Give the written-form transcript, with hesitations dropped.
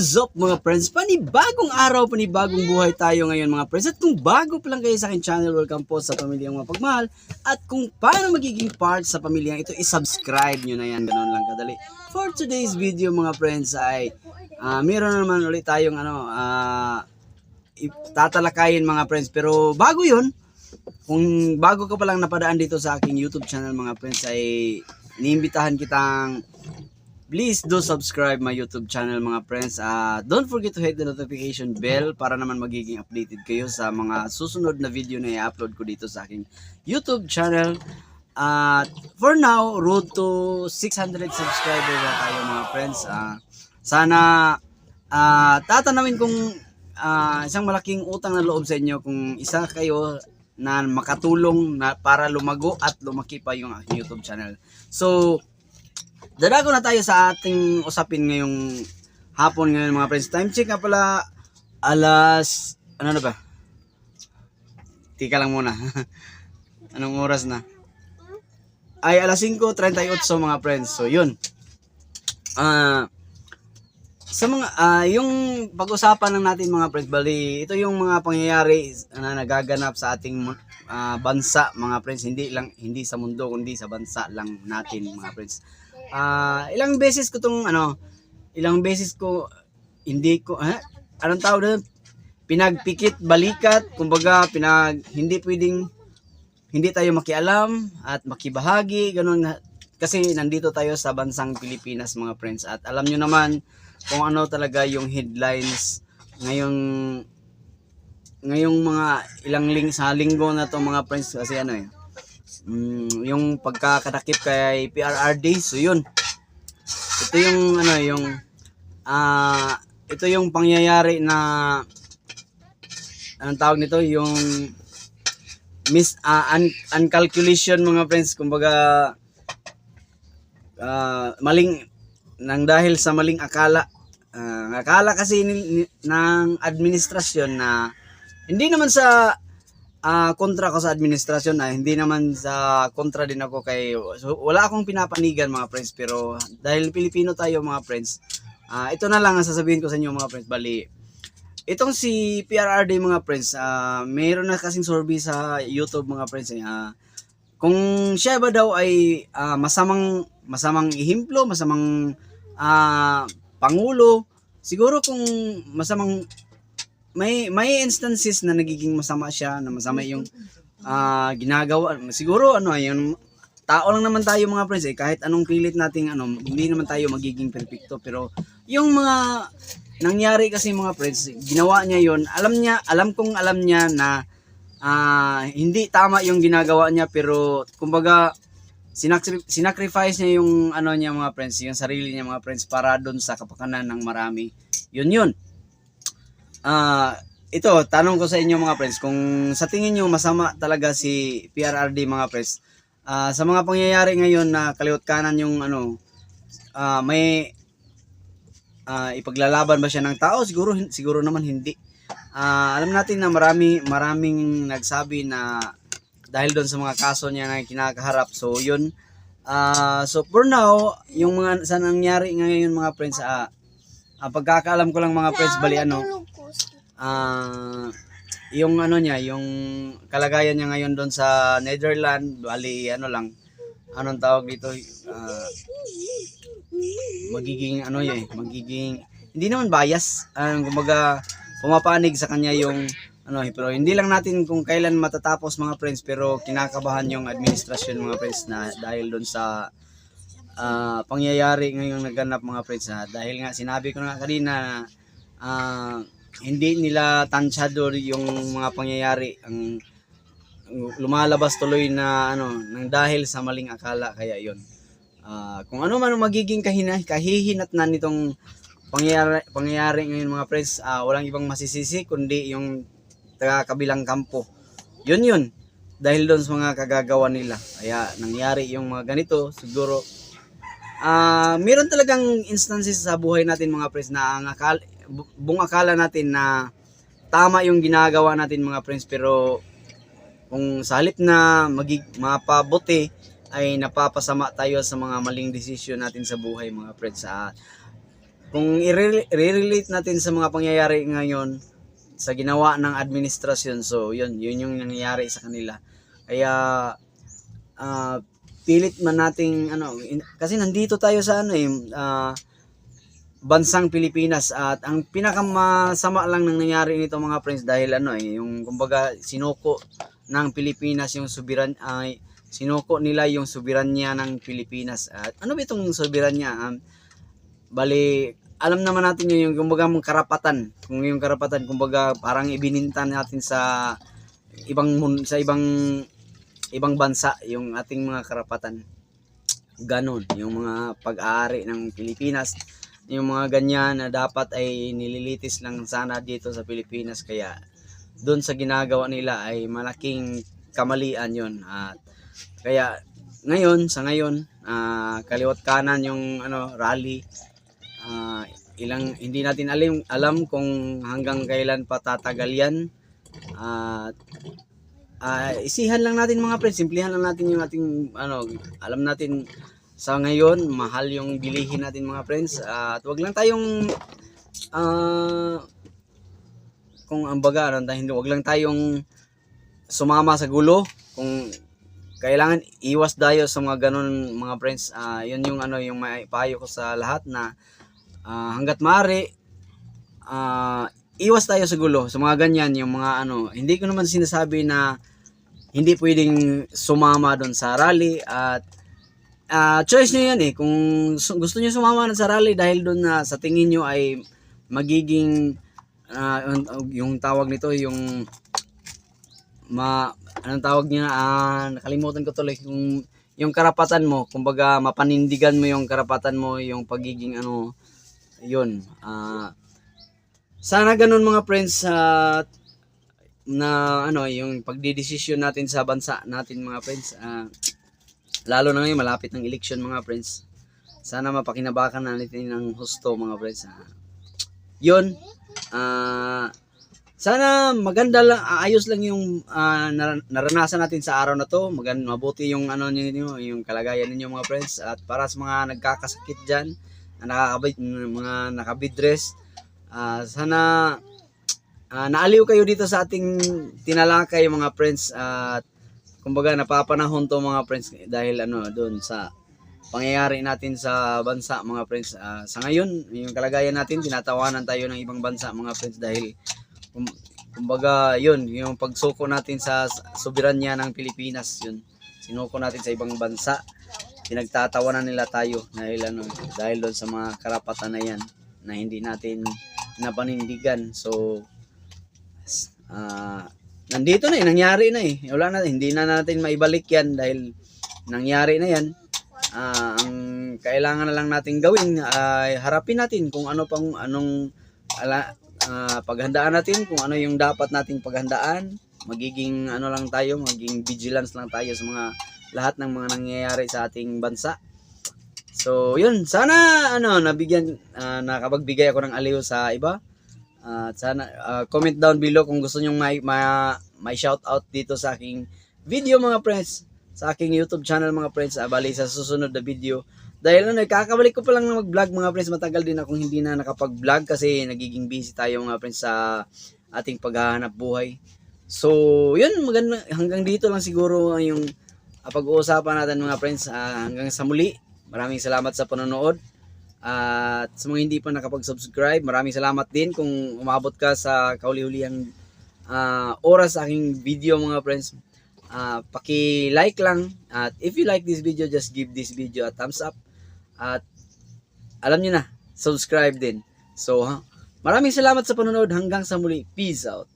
What's up mga friends? Panibagong araw, panibagong buhay tayo ngayon mga friends. At kung bago pa lang kayo sa akin channel, welcome po sa Pamilyang Mapagmahal. At kung paano magiging part sa pamilyang ito, isubscribe nyo na yan. Ganun lang kadali. For today's video mga friends ay meron na naman ulit tayong tatalakayin mga friends. Pero bago yun, kung bago ka pa lang napadaan dito sa aking YouTube channel mga friends ay iniimbitahan kitang please do subscribe my YouTube channel mga friends. Don't forget to hit the notification bell para naman magiging updated kayo sa mga susunod na video na i-upload ko dito sa aking YouTube channel. For now, road to 600 subscribers na tayo mga friends. Sana tatanawin kong isang malaking utang na loob sa inyo kung isa kayo na makatulong na para lumago at lumaki pa yung aking YouTube channel. So, dadago na tayo sa ating usapin ngayong hapon ngayon mga friends. Time check nga pala alas, ano na ba? Tika lang muna. Anong oras na? Ay alas 5:38 mga friends. So yun. Sa mga yung pag-usapan ng natin mga friends, bali ito yung mga pangyayari na nagaganap sa ating bansa mga friends, hindi sa mundo kundi sa bansa lang natin mga friends. Ilang beses ko hindi ko anong tawag doon, pinagpikit balikat, kumbaga hindi tayo makialam at makibahagi ganun, kasi nandito tayo sa bansang Pilipinas mga friends. At alam nyo naman kung ano talaga yung headlines ngayong mga sa linggo na to mga friends, kasi yung pagkakadakip kay PRRD. So yun, ito yung pangyayari na anong tawag nito, yung uncalculation mga friends, kumbaga maling nang dahil sa maling akala kasi ng administrasyon, na hindi naman sa kontra ko sa administrasyon, hindi naman sa kontra din ako so, wala akong pinapanigan mga friends, pero dahil Pilipino tayo mga friends, ito na lang ang sasabihin ko sa inyo mga friends. Bali, itong si PRRD mga friends, mayroon na kasing survey sa YouTube mga friends, kung siya ba daw ay masamang ihimplo, masamang pangulo. Siguro kung masamang may instances na nagiging masama siya, na masama yung ginagawa. Siguro yung tao lang naman tayo mga friends, kahit anong pilit nating hindi naman tayo magiging perfecto. Pero yung mga nangyari kasi mga friends, ginawa niya yon, alam niya na hindi tama yung ginagawa niya, pero kumbaga sinacrifice niya yung niya mga friends, yung sarili niya mga friends, para doon sa kapakanan ng marami. Yun. Ito, tanong ko sa inyo mga friends, kung sa tingin nyo masama talaga si PRRD mga friends, sa mga pangyayari ngayon na kaliwat kanan yung may ipaglalaban ba siya ng tao? Siguro naman hindi. Alam natin na maraming nagsabi na dahil doon sa mga kaso niya na kinakaharap. So yun, so for now, yung mga sa nangyari ngayon mga friends, pagkakaalam ko lang mga friends, bali yung yung kalagayan niya ngayon doon sa Netherlands, bali anong tawag dito, magiging hindi naman bias, kumbaga pumapanig sa kanya yung pero hindi lang natin kung kailan matatapos mga friends, pero kinakabahan yung administrasyon mga friends, na dahil doon sa pangyayari ngayong naganap mga friends, dahil nga sinabi ko na kanina, hindi nila tansyado yung mga pangyayari, ang lumalabas tuloy na nang dahil sa maling akala. Kaya yon, kung ano man magiging kahihinatnan nitong pangyayari ngayon mga friends, walang ibang masisisi kundi yung taga kabilang kampo. Yun dahil doon sa mga kagagawa nila, kaya nangyari yung mga ganito. Siguro meron talagang instances sa buhay natin mga friends na buong akala natin na tama yung ginagawa natin mga friends, pero kung sa halip na mapabuti ay napapasama tayo sa mga maling desisyon natin sa buhay mga friends. kung i-relate natin sa mga pangyayari ngayon sa ginawa ng administrasyon, so yun yung nangyayari sa kanila. Kaya pilit man nating kasi nandito tayo sa bansang Pilipinas, at ang pinakamasama lang nang nangyari nito mga friends dahil yung kumbaga sinuko ng Pilipinas yung sinuko nila yung soberanya ng Pilipinas. At ano ba itong soberanya? Bali, alam naman natin yung kumbaga mong karapatan. Kung yung karapatan kumbaga parang ibininta natin sa ibang bansa yung ating mga karapatan. Ganon, yung mga pag-aari ng Pilipinas, yung mga ganyan na dapat ay nililitis lang sana dito sa Pilipinas, kaya doon sa ginagawa nila ay malaking kamalian yon. At kaya sa ngayon kaliwat kanan yung rally, hindi natin alam kung hanggang kailan pa tatagal yan. At isihan lang natin mga friends, simplihan lang natin yung ating alam natin sa ngayon mahal yung bilihin natin mga friends, at wag lang tayong kung ambaga wag lang tayong sumama sa gulo. Kung kailangan iwas tayo sa mga ganun mga friends. Yun yung yung maipayo ko sa lahat na hangga't maaari iwas tayo sa gulo, sa mga ganyan, yung mga hindi ko naman sinasabi na hindi pwedeng sumama doon sa rally, at choice nyo yan kung gusto nyo sumama sa rally dahil doon na sa tingin nyo ay magiging yung tawag nito yung anong tawag niya, nakalimutan ko tuloy, yung karapatan mo, kumbaga mapanindigan mo yung karapatan mo, yung pagiging yun. Sana ganun mga friends, na yung pagdidesisyon natin sa bansa natin mga friends, lalo na ngayon malapit ng election mga friends, sana mapakinabakan natin ng husto mga friends. Yun, sana maganda lang, ayos lang yung naranasan natin sa araw na to. Mabuti yung yung kalagayan ninyo mga friends. At para sa mga nagkakasakit diyan, mga nakabidress, sana naaliw kayo dito sa ating tinalakay mga friends. At kumbaga napapanahon to mga friends dahil doon sa pangyayari natin sa bansa mga friends. Sa ngayon, yung kalagayan natin, tinatawanan tayo ng ibang bansa mga friends dahil kumbaga yun, yung pagsuko natin sa soberanya ng Pilipinas, yun sinuko natin sa ibang bansa, pinagtatawanan nila tayo dahil doon sa mga karapatan na yan na hindi natin napanindigan. So nandito na nangyari na wala na, hindi na natin maibalik yan dahil nangyari na yan. Ang kailangan na lang natin gawin ay harapin natin kung paghandaan natin kung ano yung dapat nating paghandaan. Magiging lang tayo, magiging vigilance lang tayo sa mga lahat ng mga nangyayari sa ating bansa. So yun, sana nakapagbigay ako ng aliw sa iba. At sana comment down below kung gusto nyong may shout out dito sa aking video mga friends, sa aking YouTube channel mga friends. Bali sa susunod na video, dahil kakabalik ko pa lang na mag-vlog mga friends, matagal din akong hindi na nakapag-vlog kasi nagiging busy tayo mga friends sa ating paghahanap buhay. So yun, maganda, hanggang dito lang siguro yung pag-uusapan natin mga friends. Hanggang sa muli, maraming salamat sa panonood. At sa mga hindi pa nakapag-subscribe, maraming salamat din kung umabot ka sa kauli-hulihang oras sa aking video mga friends. Paki-like lang, at if you like this video, just give this video a thumbs up. At alam niyo na, subscribe din. So maraming salamat sa panonood, hanggang sa muli. Peace out.